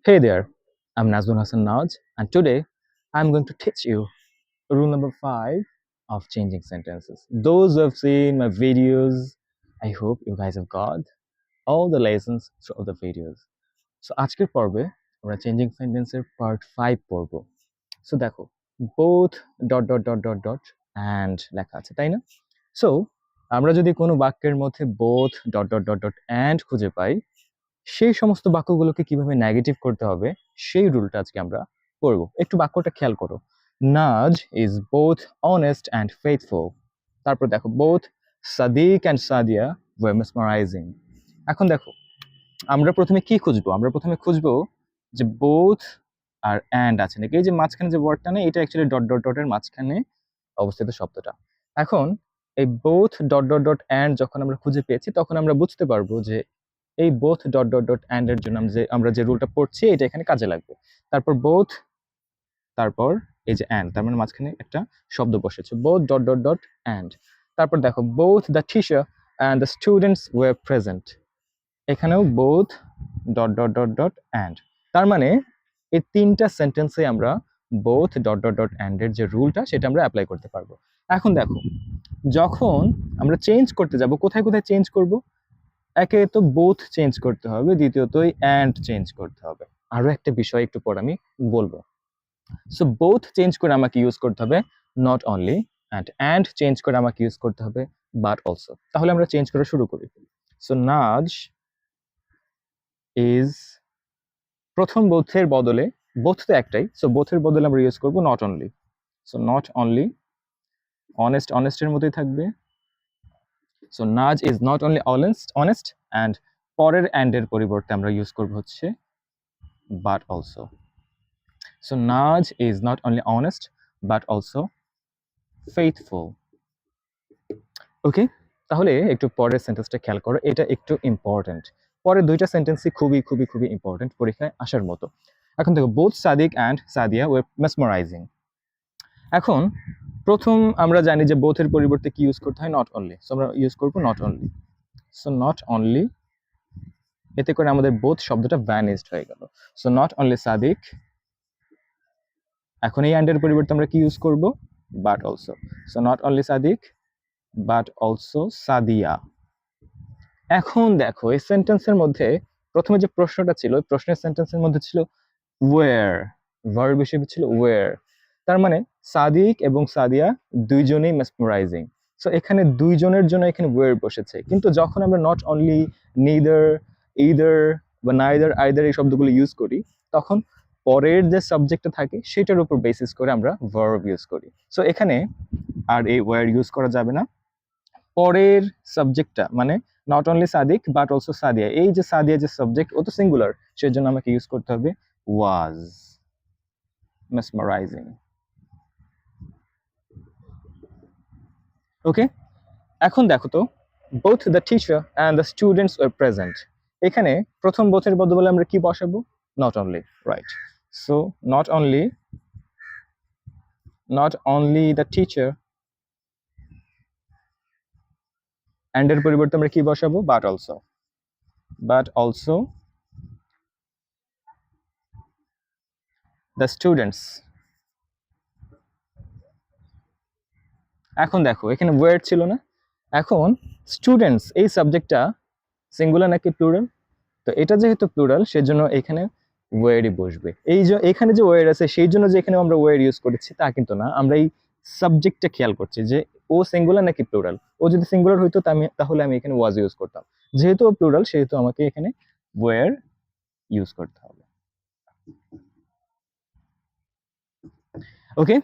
Hey there, I'm Nazmul Hassan Naj, and today I'm going to teach you rule number 5 of changing sentences. Those who have seen my videos, I hope you guys have got all the lessons throughout the videos. So আজকের পর্বে আমরা changing সেন্টেন্সের part 5 পড়ব। So দেখো both dot and লেখা আছে তাই না? সো আমরা যদি কোনো বাক্যের মধ্যে both dot and খুঁজে পাই সেই সমস্ত বাক্যগুলোকে কিভাবে নেগেটিভ করতে হবে সেই রুলটা আজকে আমরা পড়ব। একটু বাক্যটা খেয়াল করো। Naz is both honest and faithful. তারপর দেখো both Sadiq and Sadia were mesmerising. এখন দেখো আমরা প্রথমে কি খুঁজবো? আমরা প্রথমে খুঁজবো যে বোথ আর অ্যান্ড আছে নাকি। এই যে মাঝখানে যে ওয়ার্ডটা নেই এটা অ্যাকচুয়ালি ডটের মাঝখানে অবস্থিত শব্দটা। এখন এই বোথ ডট অ্যান্ড যখন আমরা খুঁজে পেয়েছি তখন আমরা বুঝতে পারবো যে এই বোথ ডট অ্যান্ড এর জন্য আমরা যে রুলটা পড়ছি এটা এখানে কাজে লাগবে। তারপর বোথ, তারপর এই যে অ্যান্ড, তার মানে মাঝখানে একটা শব্দ বসেছে বোথ ডট অ্যান্ড। তারপর দেখো both the teacher and the students were present. এখানেও বোথ ডট অ্যান্ড। তার মানে এই তিনটা সেন্টেন্সে আমরা বোথ ডট অ্যান্ড এর যে রুলটা সেটা আমরা অ্যাপ্লাই করতে পারবো। এখন দেখো যখন আমরা চেঞ্জ করতে যাব কোথায় কোথায় চেঞ্জ করব? একে তো বোথ চেঞ্জ করতে হবে, দ্বিতীয়ত অ্যান্ড চেঞ্জ করতে হবে। আরো একটা বিষয় একটু পর আমি বলবো। সো বোথ চেঞ্জ করে আমাকে ইউজ করতে হবে নট অনলি, অ্যান্ড চেঞ্জ করে আমাকে ইউজ করতে হবে বাট অলসো। তাহলে আমরা চেঞ্জ করা শুরু করি। সো নাজ ইজ, প্রথম বোথের বদলে, বোথ তো একটাই, সো বোথের বদলে আমরা ইউজ করব not only. So not only, অনেস্টের মতোই থাকবে। So Naz is not only honest and পরের অ্যান্ড এর পরিবর্তে আমরা ইউজ করব হচ্ছে but also. So Naj is not only honest but also faithful. ওকে, তাহলে একটু পরের সেন্টেন্সটা খেয়াল করো, এটা একটু ইম্পর্টেন্ট। পরের দুইটা সেন্টেন্সই খুবই খুবই খুবই ইম্পর্টেন্ট, পরীক্ষায় আসার মতো। এখন দেখো both Sadiq and Sadia were mesmerising. এখন প্রথম আমরা জানি যে বোথের পরিবর্তে কি ইউজ করতে হয়? Not only. সো আমরা ইউজ করব not only. So not only, এতে করে আমাদের বোথ শব্দটা ভ্যানিশড হয়ে গেল। সো নট অনলি সাদিক, এখন এই অ্যান্ড এর পরিবর্তে আমরা কি ইউজ করব? But also. So not only Sadiq but also Sadia. এখন দেখো এই সেন্টেন্সের মধ্যে প্রথমে যে প্রশ্নটা ছিল ওই প্রশ্নের সেন্টেন্সের মধ্যে ছিল ওয়্যার, ভার্ব হিসেবে ছিল ওয়্যার। তার মানে সাদিক এবং সাদিয়া দুইজনেই মেসমারাইজিং। সো এখানে দুইজনের জন্য এখানে ওয়্যার বসেছে, কিন্তু যখন আমরা নট অনলি, নিদার, ইদার বা নাইদার, আইদার এই শব্দগুলো ইউজ করি তখন পরের যে সাবজেক্টটা থাকে সেটার উপর বেসিস করে আমরা ভার্ব ইউজ করি। সো এখানে আর এই ওয়্যার ইউজ করা যাবে না। পরের সাবজেক্টটা মানে not only Sadiq but also Sadia, এই যে সাদিয়া যে সাবজেক্ট ও তো সিঙ্গুলার, সেজন্য আমাকে ইউজ করতে হবে ওয়াজ মেসমারাইজিং। ওকে, এখন দেখো তো both the teacher and the students were present. এখানে প্রথম বোথের বদলে আমরা কি বসাবো? Not only, right. So not only the teacher, and এর পরিবর্তে আমরা কি বসাবো? but also the students. এখন দেখো এখানে ওয়ার্ড ছিল না, এখন স্টুডেন্টস এই সাবজেক্টটা সিঙ্গুলার নাকি প্লুরাল? তো এটা যেহেতু প্লুরাল সেজন্য এখানে ওয়ার্ডই বসবে। এই যে এখানে যে ওয়ার্ড আছে সেই জন্য যে এখানে আমরা ওয়ার্ড ইউজ করেছি তা কিন্তু না, আমরা এই সাবজেক্টটা খেয়াল করছি যে ও সিঙ্গুলার নাকি প্লুরাল। ও যদি সিঙ্গুলার হইতো তাহলে আমি এখানে ওয়াজ ইউজ করতাম, যেহেতু প্লুরাল সেহেতু আমাকে এখানে ওয়ার ইউজ করতে হবে। ওকে,